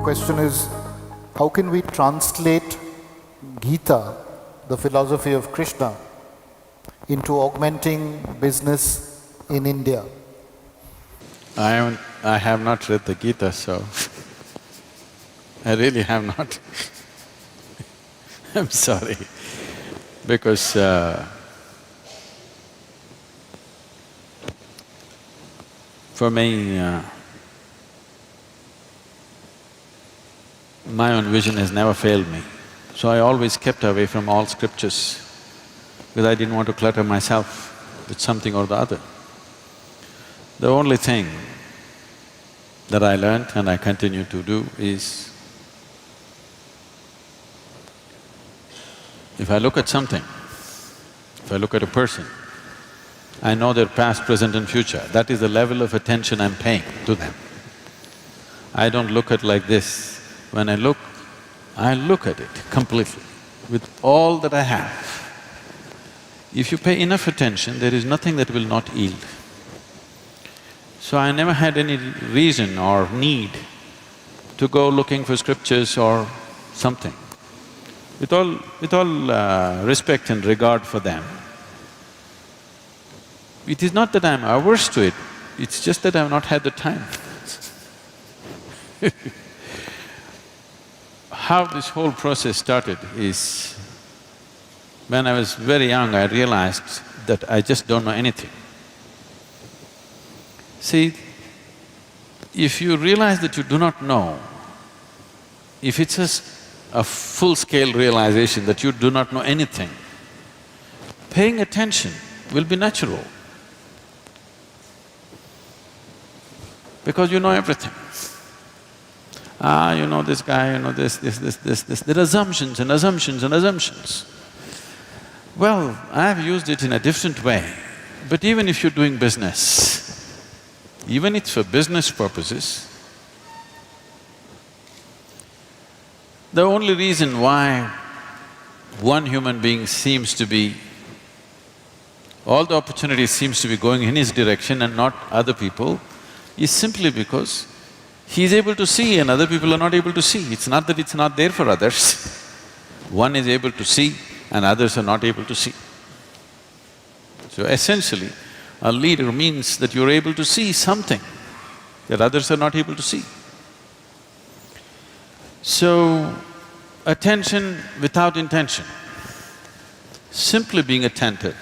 question is, how can we translate Gita, the philosophy of Krishna, into augmenting business in India? I have not read the Gita, so I really have not. I'm sorry, because for me, my own vision has never failed me. So I always kept away from all scriptures because I didn't want to clutter myself with something or the other. The only thing that I learnt and I continue to do is, if I look at something, if I look at a person, I know their past, present and future. That is the level of attention I'm paying to them. I don't look at like this. When I look at it completely, with all that I have. If you pay enough attention, there is nothing that will not yield. So I never had any reason or need to go looking for scriptures or something. With all respect and regard for them, it is not that I'm averse to it, it's just that I've not had the time. How this whole process started is, when I was very young, I realized that I just don't know anything. See, if you realize that you do not know, if it's a full-scale realization that you do not know anything, paying attention will be natural, because you know everything. You know this guy, you know this. There are assumptions and assumptions and assumptions. Well, I've used it in a different way, but even if you're doing business, even if it's for business purposes, the only reason why one human being seems to be… all the opportunities seems to be going in his direction and not other people is simply because he's able to see and other people are not able to see. It's not that it's not there for others. One is able to see and others are not able to see. So essentially, a leader means that you're able to see something that others are not able to see. So, attention without intention, simply being attentive,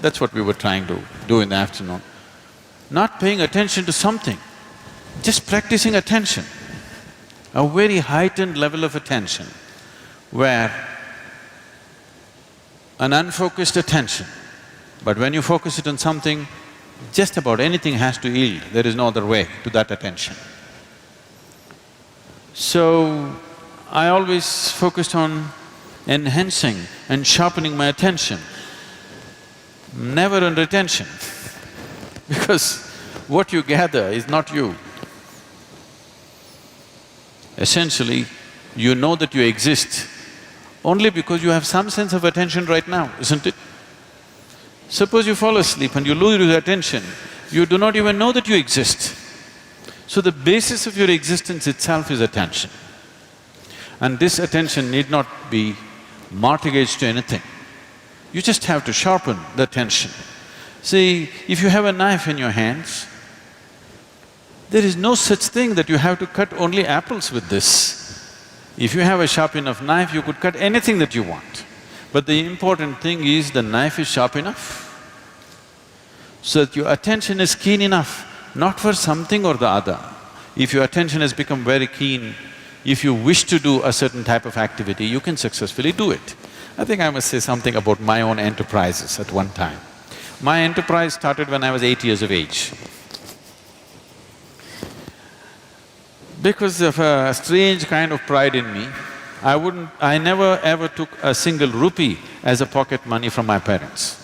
that's what we were trying to do in the afternoon. Not paying attention to something, just practicing attention, a very heightened level of attention where an unfocused attention, but when you focus it on something, just about anything has to yield, there is no other way to that attention. So, I always focused on enhancing and sharpening my attention, never on retention because what you gather is not you. Essentially, you know that you exist only because you have some sense of attention right now, isn't it? Suppose you fall asleep and you lose your attention, you do not even know that you exist. So the basis of your existence itself is attention. And this attention need not be mortgaged to anything. You just have to sharpen the attention. See, if you have a knife in your hands, there is no such thing that you have to cut only apples with this. If you have a sharp enough knife, you could cut anything that you want. But the important thing is the knife is sharp enough, so that your attention is keen enough, not for something or the other. If your attention has become very keen, if you wish to do a certain type of activity, you can successfully do it. I think I must say something about my own enterprises at one time. My enterprise started when I was 8 years of age. Because of a strange kind of pride in me, I never ever took a single rupee as a pocket money from my parents.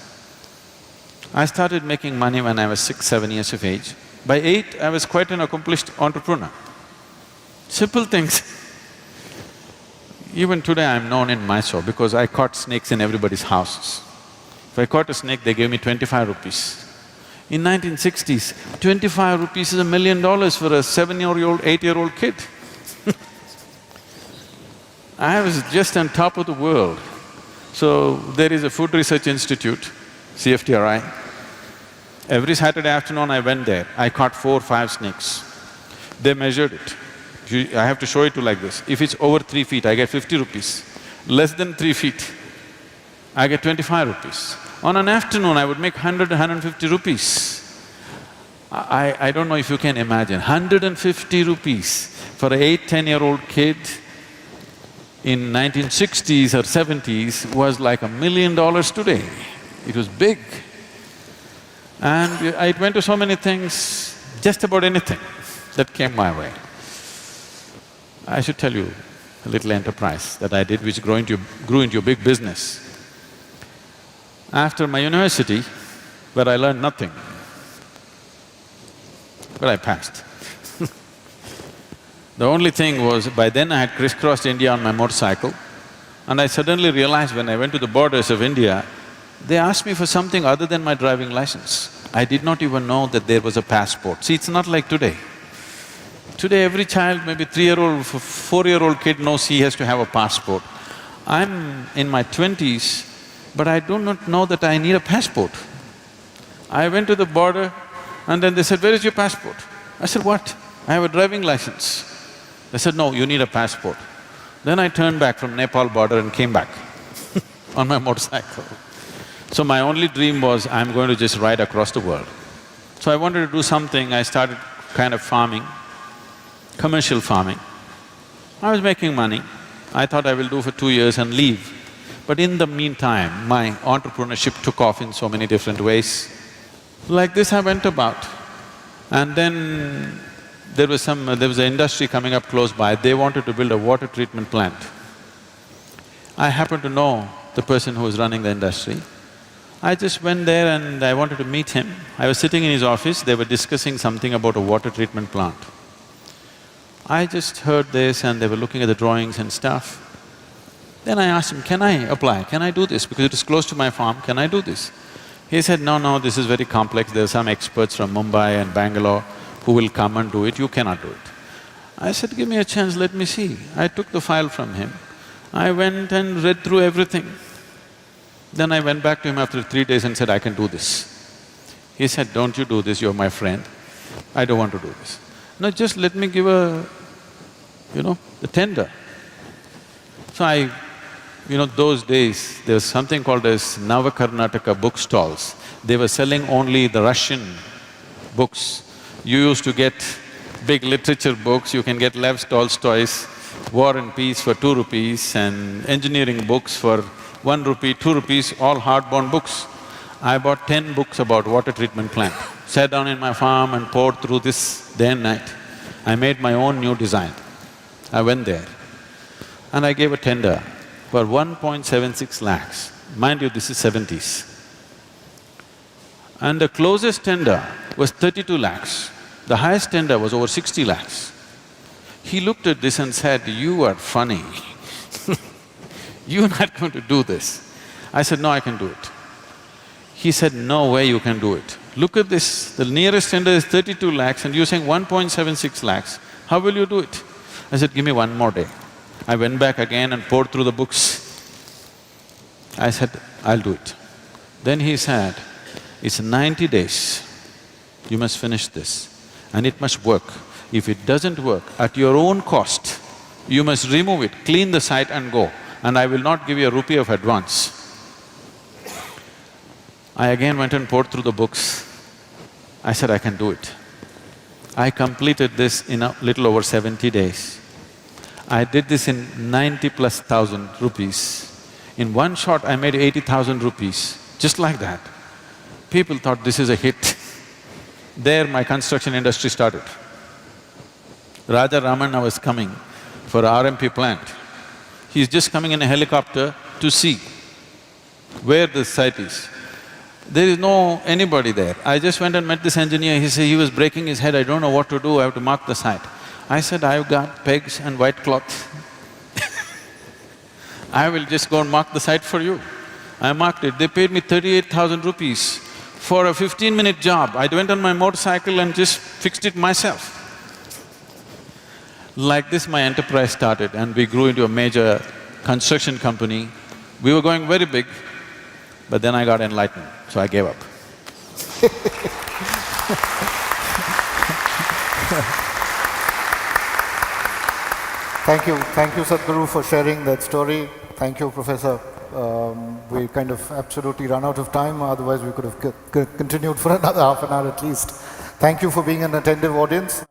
I started making money when I was 6, 7 years of age. By 8, I was quite an accomplished entrepreneur. Simple things. Even today I'm known in Mysore because I caught snakes in everybody's houses. If I caught a snake, they gave me 25 rupees. In 1960s, 25 rupees is $1 million for a 7-year-old, 8-year-old kid. I was just on top of the world. So there is a food research institute, CFTRI. Every Saturday afternoon I went there, I caught 4-5 snakes. They measured it. I have to show it to like this. If it's over 3 feet, I get 50 rupees. Less than 3 feet, I get 25 rupees. On an afternoon, I would make 100, 150 rupees. I don't know if you can imagine, 150 rupees for an 8-10-year-old kid in 1960s or 70s was like $1 million today. It was big. And I went to so many things, just about anything that came my way. I should tell you a little enterprise that I did which grew into a big business. After my university, where I learned nothing, but I passed. The only thing was, by then I had crisscrossed India on my motorcycle, and I suddenly realized when I went to the borders of India, they asked me for something other than my driving license. I did not even know that there was a passport. See, it's not like today. Today every child, maybe 3-year-old, 4-year-old kid knows he has to have a passport. I'm in my 20s, but I do not know that I need a passport. I went to the border and then they said, "Where is your passport?" I said, "What? I have a driving license." They said, "No, you need a passport." Then I turned back from Nepal border and came back on my motorcycle. So my only dream was, I'm going to just ride across the world. So I wanted to do something, I started kind of farming, commercial farming. I was making money. I thought I will do for 2 years and leave. But in the meantime, my entrepreneurship took off in so many different ways. Like this I went about. And then there was an industry coming up close by, they wanted to build a water treatment plant. I happened to know the person who was running the industry. I just went there and I wanted to meet him. I was sitting in his office, they were discussing something about a water treatment plant. I just heard this and they were looking at the drawings and stuff. Then I asked him, "Can I apply? Can I do this? Because it is close to my farm, can I do this?" He said, "No, this is very complex, there are some experts from Mumbai and Bangalore who will come and do it, you cannot do it." I said, "Give me a chance, let me see." I took the file from him. I went and read through everything. Then I went back to him after 3 days and said, "I can do this." He said, "Don't you do this, you're my friend. I don't want to do this." "No, just let me give the tender." So those days, there was something called as Navakarnataka book stalls. They were selling only the Russian books. You used to get big literature books, you can get Lev Tolstoy's War and Peace for 2 rupees and engineering books for 1 rupee, 2 rupees, all hardbound books. I bought 10 books about water treatment plant, sat down in my farm and poured through this day and night. I made my own new design. I went there and I gave a tender for 1.76 lakhs. Mind you, this is 70s. And the closest tender was 32 lakhs. The highest tender was over 60 lakhs. He looked at this and said, "You are funny. You're not going to do this." I said, "No, I can do it." He said, "No way you can do it. Look at this, the nearest tender is 32 lakhs and you're saying 1.76 lakhs. How will you do it?" I said, "Give me 1 more day." I went back again and poured through the books. I said, "I'll do it." Then he said, "It's 90 days, you must finish this and it must work. If it doesn't work, at your own cost, you must remove it, clean the site and go, and I will not give you a rupee of advance." I again went and poured through the books. I said, "I can do it." I completed this in a little over 70 days. I did this in 90,000+ rupees. In one shot, I made 80,000 rupees, just like that. People thought this is a hit. There my construction industry started. Raja Ramanna was coming for RMP plant. He's just coming in a helicopter to see where the site is. There is no anybody there. I just went and met this engineer, he said he was breaking his head, "I don't know what to do, I have to mark the site." I said, "I've got pegs and white cloth. I will just go and mark the site for you." I marked it, they paid me 38,000 rupees for a 15-minute job. I went on my motorcycle and just fixed it myself. Like this, my enterprise started and we grew into a major construction company. We were going very big, but then I got enlightened, so I gave up. Thank you Sadhguru for sharing that story. Thank you, Professor. We kind of absolutely run out of time, otherwise we could have continued for another half an hour at least. Thank you for being an attentive audience.